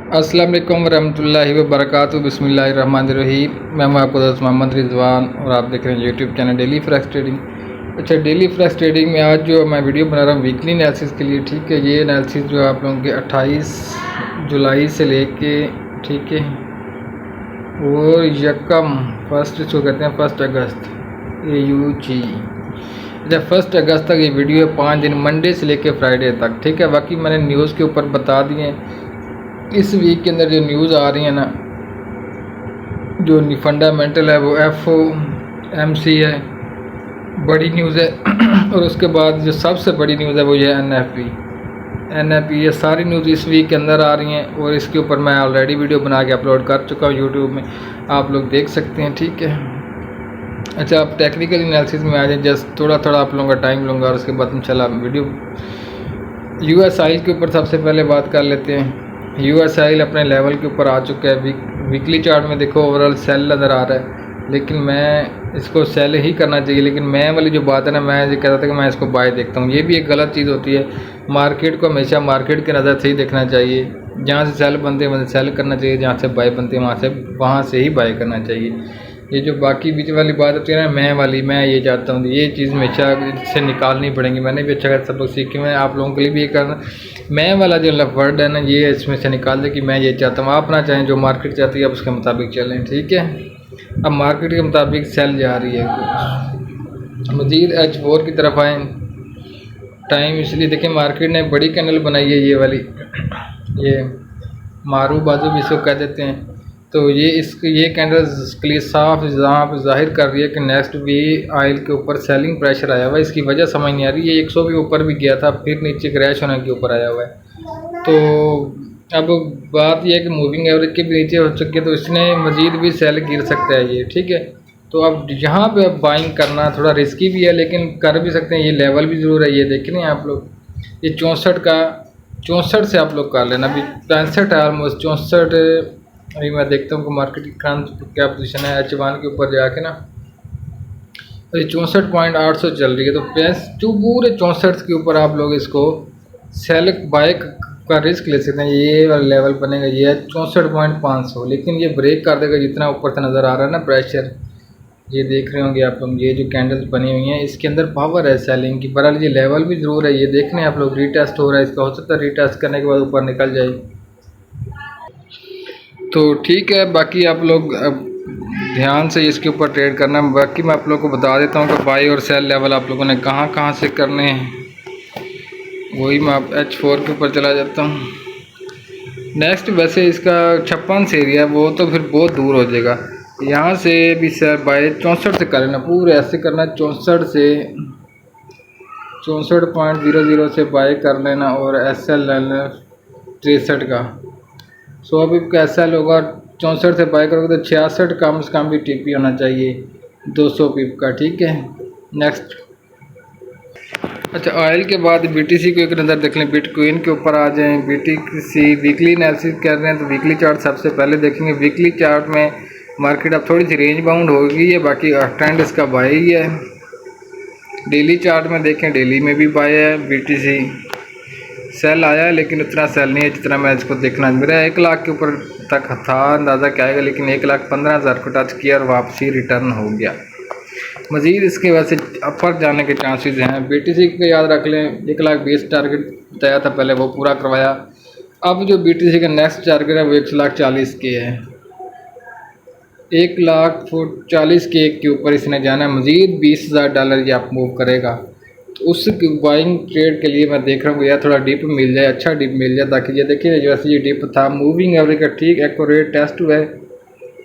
अस्सलाम वालेकुम रहमतुल्लाहि व बरकातुहू। बिस्मिल्लाहिर्रहमानिर्रहीम। मैं हूं आपको दोस्त मोहम्मद रिजवान और आप देख रहे हैं YouTube channel daily fresh trading. अच्छा, डेली फ्रेश ट्रेडिंग में आज जो मैं वीडियो बना रहा हूं वीकली एनालिसिस के लिए, ठीक है। ये एनालिसिस जो आप लोगों के 28 जुलाई से लेके, ठीक है, वो फर्स्ट इसको कहते हैं 1 अगस्त AUG। अच्छा, 1 अगस्त तक ये वीडियो है, 5 दिन मंडे से लेके फ्राइडे तक, ठीक है। बाकी मैंने न्यूज़ के ऊपर बता दिए। इस वीक के अंदर जो न्यूज़ आ रही है ना, जो फंडामेंटल है वो FOMC है, बड़ी न्यूज़ है। और उसके बाद जो सबसे बड़ी न्यूज़ है वो ये NFP। ये सारी न्यूज़ इस वीक के अंदर आ रही हैं और इसके ऊपर मैं ऑलरेडी वीडियो बना के अपलोड कर चुका हूँ यूट्यूब में, आप लोग देख सकते हैं, ठीक है। अच्छा, आप टेक्निकल एनालिसिस में आ जाए, जस्ट थोड़ा थोड़ा आप लोगों का टाइम लूँगा और उसके बाद इंशाल्लाह वीडियो US ऑयल के ऊपर सबसे पहले बात कर लेते हैं। US ऑयल अपने लेवल के ऊपर आ चुका है। वीकली चार्ट में देखो ओवरऑल सेल नज़र आ रहा है, लेकिन मैं इसको सेल ही करना चाहिए। लेकिन मैं वाली जो बात है ना, मैं ये कहता था कि मैं इसको बाय देखता हूँ, ये भी एक गलत चीज़ होती है। मार्केट को हमेशा मार्केट की नज़र से ही देखना चाहिए। जहाँ से सेल बनते हैं वहाँ से सेल करना चाहिए, जहाँ से बाय बनते हैं वहाँ से ही बाय करना चाहिए। ये जो बाकी बीच वाली बात होती है ना, मैं ये चाहता हूँ, ये चीज़ हमेशा इससे निकालनी पड़ेंगी। मैंने भी अच्छा सब लोग सीखे, मैं आप लोगों के लिए भी ये करना, मैं वाला जो वर्ड है ना, ये इसमें से निकाल दे कि मैं ये चाहता हूँ। आप ना चाहें, जो मार्केट चाहती है आप उसके मुताबिक चलें, ठीक है। अब मार्केट के मुताबिक सेल जा रही है, मज़ीद H4 की तरफ आएँ। टाइम इसलिए देखें, मार्केट ने बड़ी कैंडल बनाई है, ये वाली, ये मारू बाजू भी इसको कह देते हैं। तो ये कैंडल के लिए साफ जाहिर कर रही है कि नेक्स्ट भी ऑयल के ऊपर सेलिंग प्रेशर आया हुआ है। इसकी वजह समझ नहीं आ रही। ये 100 के ऊपर भी गया था, फिर नीचे क्रैश होने के ऊपर आया हुआ है। तो अब बात यह है कि मूविंग एवरेज के भी नीचे हो चुके, तो इसने मज़ीद भी सेल गिर सकता है ये, ठीक है। तो अब यहाँ पे अब बाइंग करना थोड़ा रिस्की भी है, लेकिन कर भी सकते हैं। ये लेवल भी ज़रूर है, ये देख रहे हैं आप लोग, ये 64 से आप लोग कर लेना। अभी 65 है, ऑलमोस्ट 64। अभी मैं देखता हूँ कि मार्केट की क्या पोजीशन है H1 के ऊपर जाके ना, तो ये 64.800 चल रही है। तो पूरे 64 के ऊपर आप लोग इसको सेल बाय का रिस्क ले सकते हैं। ये वाला लेवल बनेगा, ये है 64.500, लेकिन ये ब्रेक कर देगा जितना ऊपर से नज़र आ रहा है ना प्रेशर। ये देख रहे होंगे आप लोग, ये जो कैंडल्स बनी हुई हैं इसके अंदर पावर है सेलिंग की। बहरहाल ये लेवल भी ज़रूर है, ये देख रहे हैं आप लोग, रीटेस्ट हो रहा है इसका। हो सकता है रीटेस्ट करने के बाद ऊपर निकल जाए, तो ठीक है। बाकी आप लोग अब ध्यान से इसके ऊपर ट्रेड करना। बाकी मैं आप लोगों को बता देता हूँ कि बाई और सेल लेवल आप लोगों ने कहाँ कहाँ से करने हैं, वही मैं H4 के ऊपर चला जाता हूँ। नेक्स्ट वैसे इसका 56 से एरिया है, वो तो फिर बहुत दूर हो जाएगा। यहाँ से भी सेल बाई 64 से कर लेना, पूरे ऐसे करना, 64.00 से बाय कर लेना और SL लेना 63 का। सो अभी कैसा होगा, 64 से बाय करोगे तो 66 कम से कम भी TP होना चाहिए 200 पिप का, ठीक है। नेक्स्ट, अच्छा, ऑयल के बाद BTC को एक नज़र देख लें। बिटकॉइन के ऊपर आ जाएं। BTC वीकली एनालिसिस कर रहे हैं तो वीकली चार्ट सबसे पहले देखेंगे। वीकली चार्ट में मार्केट अब थोड़ी सी रेंज बाउंड हो गई है, बाकी ट्रेंड इसका बाय ही है। डेली चार्ट में देखें, डेली में भी बाय है। BTC सेल आया है, लेकिन उतना सेल नहीं है जितना मैं इसको देखना। मेरा 1 लाख के ऊपर तक था अंदाज़ा क्या आएगा, लेकिन 1,15,000 को टच किया और वापसी रिटर्न हो गया। मज़ीद इसके वैसे अपर जाने के चांसेस हैं। BTC को याद रख लें, 1,20,000 टारगेट बताया था पहले, वो पूरा करवाया। अब जो BTC का नेक्स्ट टारगेट है वो 1,40,000 के है। 1,40,000 के ऊपर इसने जाना है। मज़ीद $20,000 ये आप मूव करेगा, तो उस बाइंग ट्रेड के लिए मैं देख रहा हूँ यार थोड़ा डिप मिल जाए, अच्छा डिप मिल जाए, ताकि ये देखिए जैसे ये डिप था मूविंग एवरेज का ठीक एक्यूरेट टेस्ट हुआ है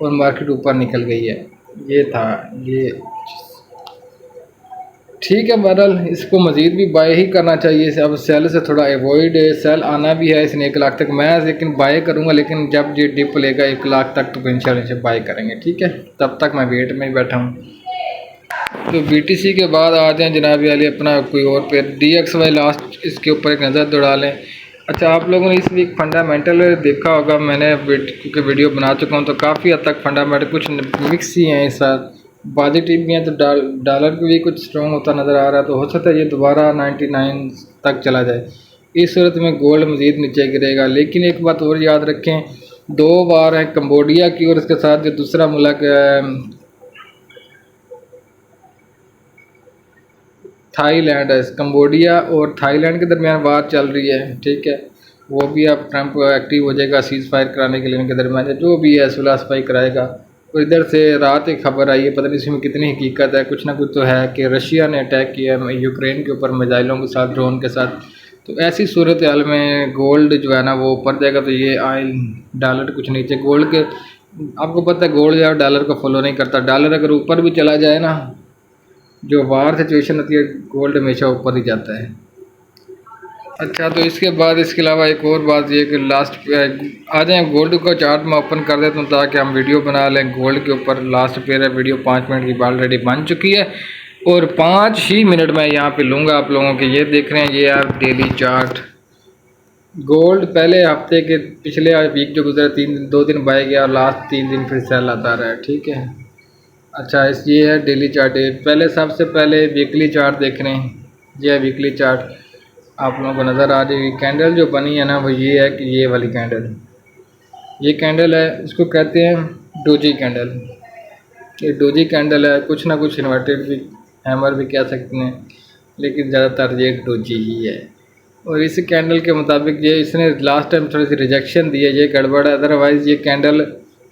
और मार्केट ऊपर निकल गई है। ये था ये, ठीक है। बहरहाल इसको मज़ीद भी बाय ही करना चाहिए। अब सेल से थोड़ा अवॉइड है, सेल आना भी है इसने 1 लाख तक, मैं लेकिन बाय करूँगा, लेकिन जब ये डिप लेगा 1 लाख तक तो इंशाल्लाह इसे बाय करेंगे, ठीक है। तब तक मैं वेट में ही बैठा हूँ। तो BTC के बाद आ जाएँ जनाब वाले अपना कोई और पे DXY लास्ट, इसके ऊपर एक नज़र दौड़ा लें। अच्छा, आप लोगों ने इस वीक फंडामेंटल देखा होगा, मैंने क्योंकि वीडियो बना चुका हूँ, तो काफ़ी हद तक फंडामेंटल कुछ मिक्स ही हैं इस साथ, पॉजिटिव भी हैं। तो डॉलर भी कुछ स्ट्रॉन्ग होता नज़र आ रहा है, तो हो सकता है ये दोबारा 99 तक चला जाए। इस सूरत में गोल्ड मज़ीद नीचे गिरेगा। लेकिन एक बात और याद रखें, 2 बार है कंबोडिया की और इसके साथ जो दूसरा मुल्क थाईलैंड है। कंबोडिया और थाईलैंड के दरमियान बात चल रही है, ठीक है। वो भी अब ट्रंप एक्टिव हो जाएगा सीज़ फायर कराने के लिए, इनके दरमियान जो भी है सुलह सफाई कराएगा। और इधर से रात एक खबर आई है, पता नहीं इसमें कितनी हकीकत है, कुछ ना कुछ तो है कि रशिया ने अटैक किया है यूक्रेन के ऊपर मिसाइलों के साथ, ड्रोन के साथ। तो ऐसी सूरत हाल में गोल्ड जो है ना वो ऊपर जाएगा, तो ये आयल डॉलर कुछ नीचे। गोल्ड के आपको पता है गोल्ड या डॉलर को फॉलो नहीं करता। डॉलर अगर ऊपर भी चला जाए ना, जो वार सिचुएशन होती है, गोल्ड हमेशा ऊपर ही जाता है। अच्छा, तो इसके बाद इसके अलावा एक और बात ये कि लास्ट पे आ जाए, गोल्ड का चार्ट मैं ओपन कर देता हूँ ताकि हम वीडियो बना लें। गोल्ड के ऊपर लास्ट पे है वीडियो, 5 मिनट की ऑलरेडी बन चुकी है और 5 ही मिनट में यहाँ पे लूँगा आप लोगों के। ये देख रहे हैं ये यार डेली चार्ट। गोल्ड पहले हफ्ते के पिछले वीक जो गुजरा 2 दिन बाय गया और लास्ट 3 दिन फिर सेल आता रहा है, ठीक है। अच्छा, इस ये है डेली चार्ट। पहले सबसे पहले वीकली चार्ट देख रहे हैं, ये है वीकली चार्ट। आप लोगों को नज़र आ जाएगी कैंडल जो बनी है ना, वो ये है कि ये वाली कैंडल, ये कैंडल है, इसको कहते हैं डोजी कैंडल। ये डोजी कैंडल है, कुछ ना कुछ इन्वर्टेड भी, हैमर भी कह सकते हैं, लेकिन ज़्यादातर ये डोजी ही है। और इस कैंडल के मुताबिक ये इसने लास्ट टाइम थोड़ी सी रिजेक्शन दी है, ये गड़बड़ है। अदरवाइज़ ये कैंडल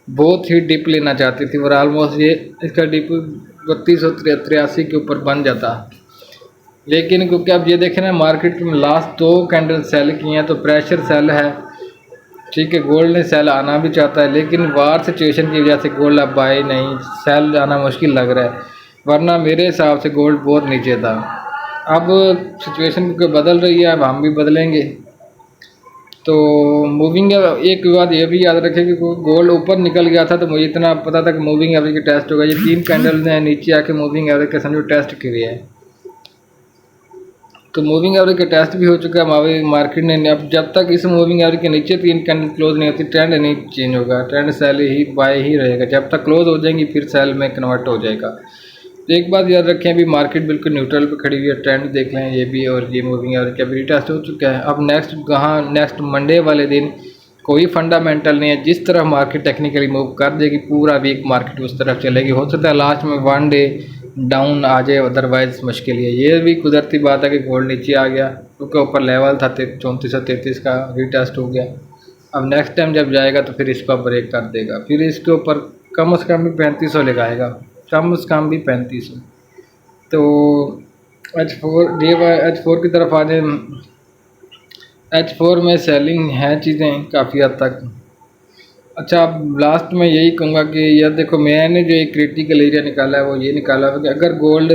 बहुत ही डिप लेना चाहती थी और ऑलमोस्ट ये इसका डिप 3283 के ऊपर बन जाता। लेकिन क्योंकि अब ये देखें ना, मार्केट में लास्ट 2 कैंडल सेल की हैं, तो प्रेशर सेल है, ठीक है। गोल्ड ने सेल आना भी चाहता है, लेकिन वार सिचुएशन की वजह से गोल्ड अब बाई नहीं, सेल आना मुश्किल लग रहा है। वरना मेरे हिसाब से गोल्ड बहुत नीचे था। अब सिचुएशन क्योंकि बदल रही है, अब हम भी बदलेंगे। तो मूविंग एक बात ये भी याद रखें कि गोल्ड ऊपर निकल गया था, तो मुझे इतना पता था कि मूविंग एवरेज का टेस्ट होगा। ये 3 कैंडल ने नीचे आके मूविंग एवरेज का समझो टेस्ट किया है, तो मूविंग एवरेज का टेस्ट भी हो चुका है मार्केट ने। अब जब तक इस मूविंग एवरेज के नीचे 3 कैंडल क्लोज नहीं होती, ट्रेंड नहीं चेंज होगा, ट्रेंड सेल ही बाय ही रहेगा। जब तक क्लोज हो जाएंगी फिर सेल में कन्वर्ट हो जाएगा। तो एक बात याद रखें, अभी मार्केट बिल्कुल न्यूट्रल पे खड़ी हुई है, ट्रेंड देख लें ये भी, और ये मूविंग एवरेज का भी टेस्ट हो चुका है। अब नेक्स्ट मंडे वाले दिन कोई फंडामेंटल नहीं है, जिस तरह मार्केट टेक्निकली मूव कर देगी पूरा वीक मार्केट उस तरफ चलेगी। हो सकता है लास्ट में 1 डे डाउन आ जाए, अदरवाइज मुश्किल है। ये भी कुदरती बात है कि गोल्ड नीचे आ गया, क्योंकि ऊपर लेवल था 3433 का, रीटेस्ट हो गया। अब नेक्स्ट टाइम जब जाएगा तो फिर इसको ब्रेक कर देगा, फिर इसके ऊपर कम से कम भी 3500 लगाएगा, कम से कम भी 3500। तो H4 की तरफ आ जाए। H4 में सेलिंग है चीज़ें काफ़ी हद तक। अच्छा, अब लास्ट में यही कहूँगा कि यार देखो, मैंने जो एक क्रिटिकल एरिया निकाला है वो ये निकाला है कि अगर गोल्ड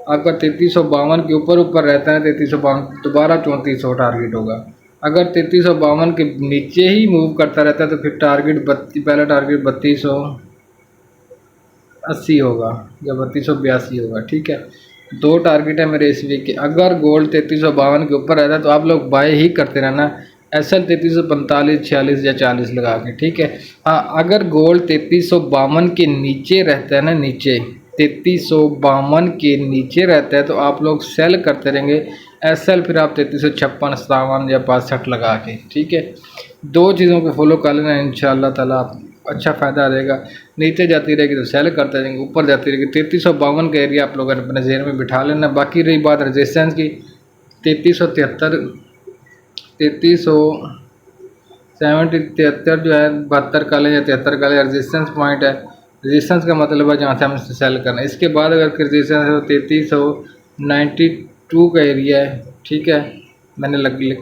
आपका 3352 के ऊपर रहता है, 3352 दोबारा 3400 टारगेट होगा। अगर 3352 के नीचे ही मूव करता रहता है तो फिर टारगेट पहला टारगेट 3280 होगा या 3282 होगा, ठीक है। 2 टारगेट है मेरे इस वीक के। अगर गोल्ड 3352 के ऊपर रहता है तो आप लोग बाय ही करते रहना, SL 3345, 46 या 40 लगा के, ठीक है। हाँ, अगर गोल्ड 3352 के नीचे रहता है ना, नीचे 3352 के नीचे रहता है तो आप लोग सेल करते रहेंगे। SL फिर आप 3356, 57 या 62 लगा के, ठीक है। 2 चीज़ों को फॉलो कर लेना, इंशाअल्लाह ताला अच्छा फ़ायदा रहेगा। नीचे जाती रहेगी तो सेल करते रहेंगे, ऊपर जाती रहेगी। 3352 का एरिया आप लोगों ने अपने जेहन में बिठा लेना। बाकी रही बात रेजिस्टेंस की, 3373, 3373 जो है 72 का या 73 का रेजिस्टेंस पॉइंट है। रेजिस्टेंस का मतलब है जहाँ से हम सेल करना है। इसके बाद अगर रेजिस्टेंस है तो 3392 का एरिया है, ठीक है। मैंने लगे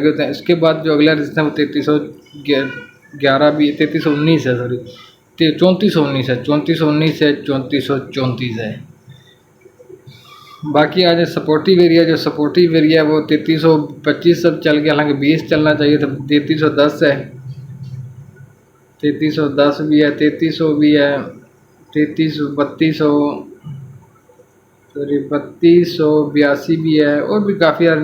होते हैं। इसके बाद जो अगला रेजिस्टेंस है वो 3311 भी, 3319 है, सॉरी 3419 है, 3419 है, 3434 है। बाकी आज सपोर्टिव एरिया, जो सपोर्टिव एरिया है वो 3325 सब चल गया, हालांकि 20 चलना चाहिए था। 3310 है, 3310 भी है, 3300 भी है, 3282 भी है, और भी काफ़ी यार।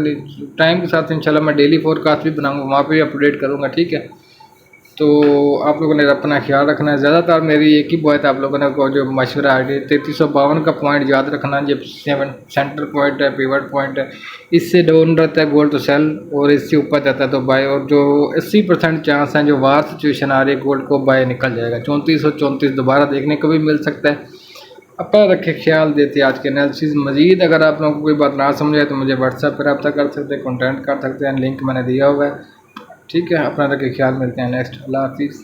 टाइम के साथ इंशाल्लाह मैं डेली फोरकास्ट भी बनाऊंगा, वहाँ पे भी अपडेट करूँगा, ठीक है। तो आप लोगों ने अपना ख्याल रखना है। ज़्यादातर मेरी एक ही बात आप लोगों ने को जो मशवरा है 3352 का पॉइंट याद रखना, जब सेंटर पॉइंट है, पिवट पॉइंट है, इससे डाउन रहता है गोल्ड तो सेल, और इससे ऊपर जाता है तो बाय। और जो 80% चांस हैं जो वार सिचुएशन आ रही है गोल्ड को बाय निकल जाएगा। 3434 दोबारा देखने को भी मिल सकता है। अपना रखे ख्याल देते आज के एनालिसिस। मज़ीद अगर आप लोगों को कोई बात ना समझ आए तो मुझे व्हाट्सएप पर रब्ता कर सकते हैं, कॉन्टैक्ट कर सकते हैं, लिंक मैंने दिया हुआ है। ठीक है, अपना रखे ख्याल, मिलते हैं नेक्स्ट। अल्लाह हाफिज़।